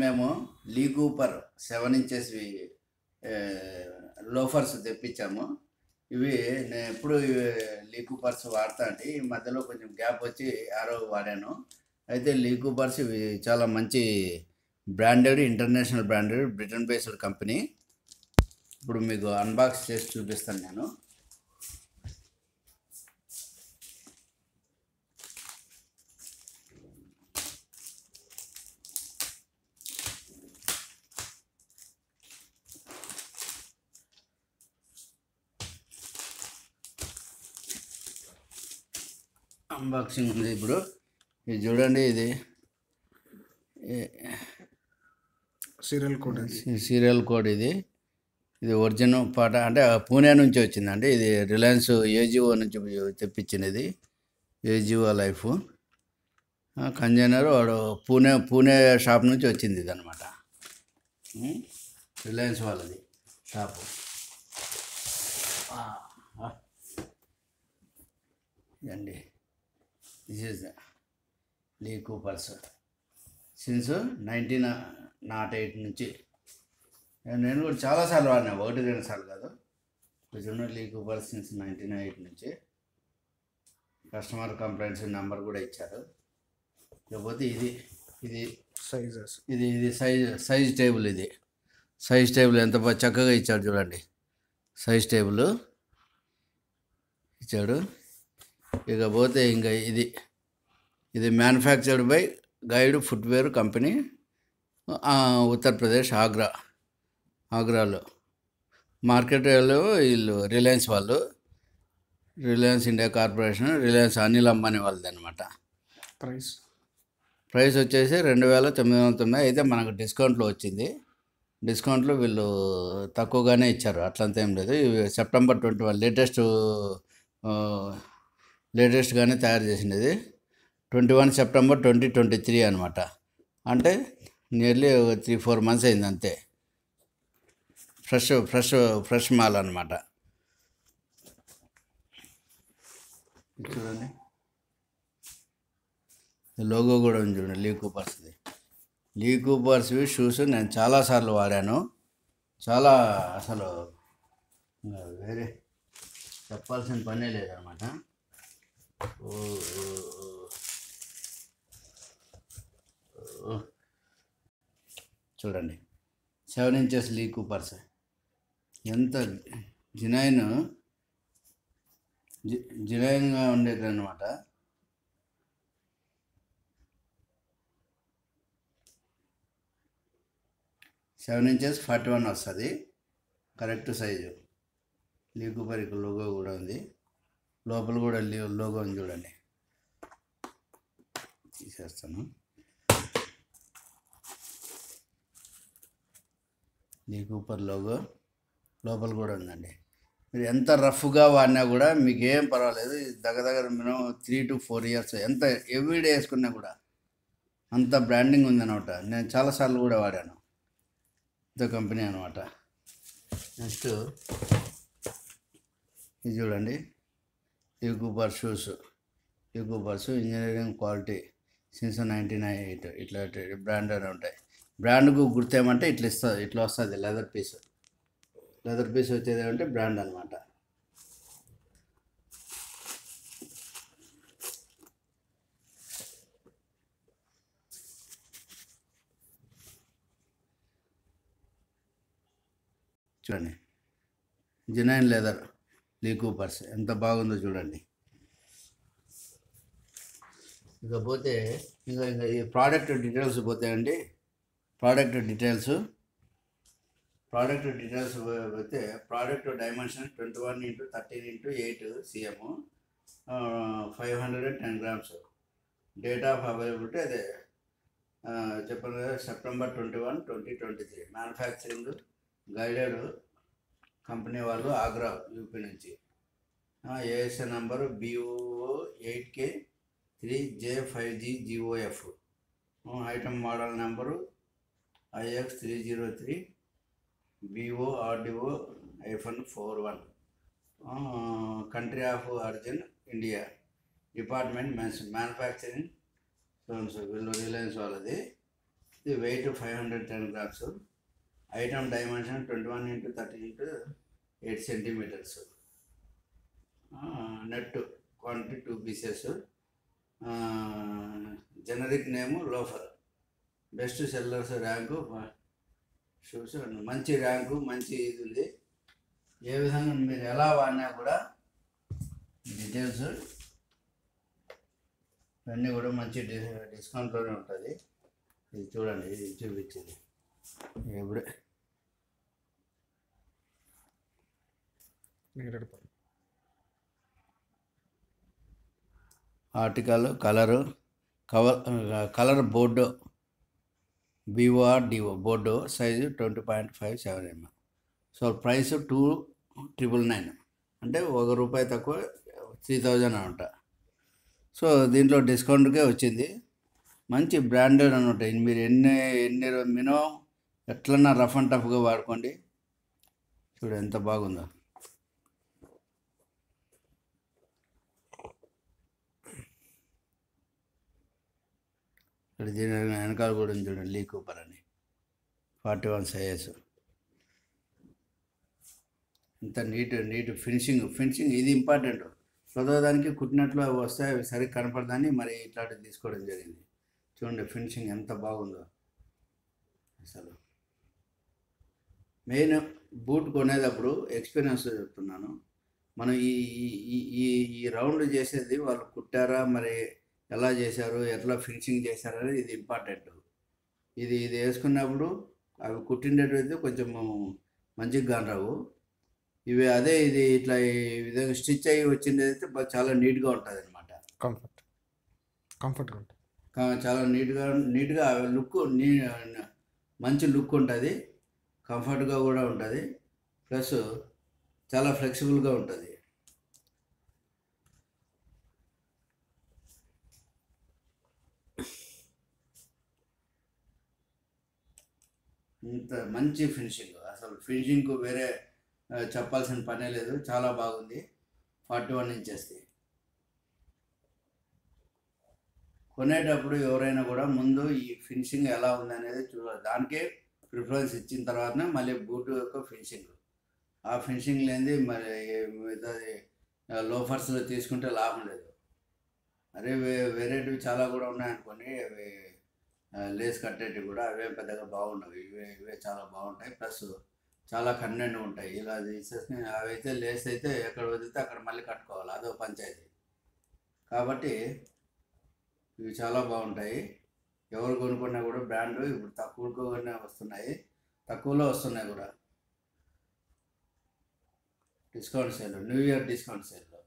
మేము Lee Cooper 7 inches loafers తెప్పించాము. ఇవి నేను ఎప్పుడు లీ కూపర్స్ వాడతా అంటే ఈ మధ్యలో కొంచెం గ్యాప్ వచ్చి ఆరో వాడాను. అయితే లీ కూపర్స్ ఇవి చాలా మంచి branded, international branded, Britain based company. ఇప్పుడు మీకు అన్బాక్స్ చేసి చూపిస్తాను నేను. అన్బాక్సింగ్ ఉంది ఇప్పుడు. ఇది చూడండి, ఇది సీరియల్ కోడ్. ఇది ఒరిజినల్ పాట అంటే పూణే నుంచి వచ్చిందండి. ఇది రిలయన్స్ ఏజిఓ నుంచి తెప్పించినది. ఏజిఓ లైఫ్ కంజైనర్ వాడు పూణే షాప్ నుంచి వచ్చింది ఇది అనమాట. రిలయన్స్ వాళ్ళది షాపు. ఇదండి, this is Lee Cooper's since 1908 నుంచి. నేను కూడా చాలాసార్లు వాడినా, 1-2 సార్లు కాదు. కొంచెం లీ కూపర్స్ సిన్స్ 1908 నుంచి. కస్టమర్ కంప్లైంట్స్ నెంబర్ కూడా ఇచ్చారు. లేకపోతే ఇది సైజెస్, ఇది సైజ్ టేబుల్. ఇది సైజ్ టేబుల్ ఎంత చక్కగా ఇచ్చాడు చూడండి. సైజ్ టేబుల్ ఇచ్చాడు. ఇకపోతే ఇంకా ఇది manufactured by guide footwear company, Uttar Pradesh, ఆగ్రాలో. మార్కెట్లో వీళ్ళు రిలయన్స్ వాళ్ళు, Reliance India corporation, Reliance Anil Ambani వాళ్ళది అనమాట. ప్రైస్ వచ్చేసి 2990. అయితే మనకు డిస్కౌంట్లో వచ్చింది. డిస్కౌంట్లో వీళ్ళు తక్కువగానే ఇచ్చారు, అట్లంతా ఏం లేదు. ఇవి సెప్టెంబర్ 21 లేటెస్ట్గానే తయారు చేసినది. 21 సెప్టెంబర్ 2023 అనమాట. అంటే నియర్లీ 3-4 months అయింది అంతే. ఫ్రెష్ మాల్ అనమాట. చూడండి, లోగో కూడా ఉంది చూడండి, లీ కూపర్స్ది. లీ కూపర్స్వి షూస్ నేను చాలాసార్లు వాడాను. చాలా అసలు వేరే చెప్పాల్సిన పనే లేదనమాట. చూడండి, 7 ఇంచెస్ లీ కూపర్స్ ఎంత జినైన్గా ఉండేది అనమాట. సెవెన్ ఇంచెస్ 41 వస్తుంది కరెక్ట్ సైజు. లీ కూపర్ ఇక్కడ లోగో కూడా ఉంది. లోపల కూడా లోగో ఉంది చూడండి. తీసేస్తాను. లీ కూపర్ లోగో లోపల కూడా ఉందండి. మీరు ఎంత రఫ్గా వాడినా కూడా మీకు ఏం పర్వాలేదు. దగ్గర మినిమం 3 to 4 years ఎంత ఎవ్రీడే వేసుకున్నా కూడా అంత బ్రాండింగ్ ఉందన్నమాట. నేను చాలాసార్లు కూడా వాడాను. ఇంత కంపెనీ అనమాట. నెక్స్ట్ ఇది చూడండి, లీ కూపర్ షూస్. లీ కూపర్స్ ఇంజనీరింగ్ క్వాలిటీ సిన్స్ 1908. ఇట్లా బ్రాండ్ అని ఉంటాయి. బ్రాండ్కు గుర్తేమంటే ఇట్లా వస్తుంది లెదర్ పీస్ వచ్చేది అంటే బ్రాండ్ అనమాట. చూడండి, జినైన్ లెదర్ లీ కూపర్స్ ఎంత బాగుందో చూడండి. ఇకపోతే ఇంకా ఈ ప్రోడక్ట్ డీటెయిల్స్ పోతాయండి. ప్రోడక్ట్ డీటెయిల్స్ పోతే product dimension 21x13x8 cm, 510 grams. Date of availability అదే చెప్పాను కదా, September 21, 2023. మ్యానుఫ్యాక్చరింగ్ గైడెడ్ కంపెనీ వాళ్ళు, ఆగ్రా, యూపీ నుంచి. ASN number BO8K3J5GGOF. Item model number IX303 BORDO-41. Country of origin India. Department manufacturing వీళ్ళు Reliance వాళ్ళది. ఇది weight 510 grams. Item dimension 21x30x8 centimetres. Net quantity 2 pieces. Generic name loafer. Best sellers rank shoes మంచి rank, మంచి ఇది ఉంది. ఏ విధంగా మీరు ఎలా వాడినా కూడా డీటెయిల్స్ ఇవన్నీ కూడా మంచి డిస్కౌంట్లోనే ఉంటుంది. ఇది చూడండి, ఇది చూపించేది ఎప్పుడే article colour board BORDO board size 20.57 mm. So price 2,999 అంటే ₹1 తక్కువ 3,000 అంట. సో దీంట్లో డిస్కౌంట్కే వచ్చింది. మంచి బ్రాండెడ్ అనమాట. మీరు ఎన్ని మినిమం ఎట్లన్నా రఫ్ అండ్ టఫ్గా వాడుకోండి. చూడు ఎంత బాగుందో. ఇక్కడ దీని వెనకాల కూడా చూడండి, లీ కూపర్ అని 41 size. ఇంత నీట్ ఫినిషింగ్ ఇది ఇంపార్టెంట్. చదవడానికి కుట్టినట్లు అవి వస్తాయి, అవి సరిగ్గా కనపడదని మరి ఇట్లాంటివి తీసుకోవడం జరిగింది. చూడండి ఫినిషింగ్ ఎంత బాగుందో అసలు. మెయిన్ బూట్ కొనేటప్పుడు ఎక్స్పీరియన్స్ చెప్తున్నాను. మనం ఈ రౌండ్ చేసేది వాళ్ళు కుట్టారా, మరి ఎలా చేశారు, ఎట్లా ఫినిషింగ్ చేశారు అనేది ఇది ఇంపార్టెంట్. ఇది వేసుకున్నప్పుడు అవి కుట్టిండేటైతే కొంచెం మంచిగా రావు. ఇవి అదే ఇది ఇట్లా ఈ విధంగా స్టిచ్ అయ్యి వచ్చింది అయితే చాలా నీట్గా ఉంటుంది అనమాట. కంఫర్ట్గా ఉంటుంది. చాలా నీట్గా లుక్ మంచి లుక్ ఉంటుంది, కంఫర్ట్గా కూడా ఉంటుంది, ప్లస్ చాలా ఫ్లెక్సిబుల్గా ఉంటుంది. ఇంత మంచి ఫినిషింగ్, అసలు ఫినిషింగ్కు వేరే చెప్పాల్సిన పనే లేదు. చాలా బాగుంది. 41 inches. కొనేటప్పుడు ఎవరైనా కూడా ముందు ఈ ఫినిషింగ్ ఎలా ఉందనేది చూడాలి. దానికే ప్రిఫరెన్స్ ఇచ్చిన తర్వాతనే మళ్ళీ బూట్ యొక్క ఫినిషింగ్. ఆ ఫినిషింగ్ లేనిది మరి లోఫర్స్లో తీసుకుంటే లాభం లేదు. అరే వేరేటివి చాలా కూడా ఉన్నాయనుకోండి, అవి లేస్ కట్టేటివి కూడా అవే పెద్దగా బాగుండవు. ఇవే చాలా బాగుంటాయి, ప్లస్ చాలా కన్వీనెంట్ ఉంటాయి. ఇలా తీసేసి అవైతే లేస్ అయితే ఎక్కడ వదిలితే అక్కడ మళ్ళీ కట్టుకోవాలి, అదో పంచాయతీ. కాబట్టి ఇవి చాలా బాగుంటాయి. ఎవరు కొనుక్కున్నా కూడా బ్రాండ్ ఇప్పుడు తక్కువగానే వస్తున్నాయి, తక్కువలో వస్తున్నాయి కూడా. Discount sale, new year discount సేల్లో.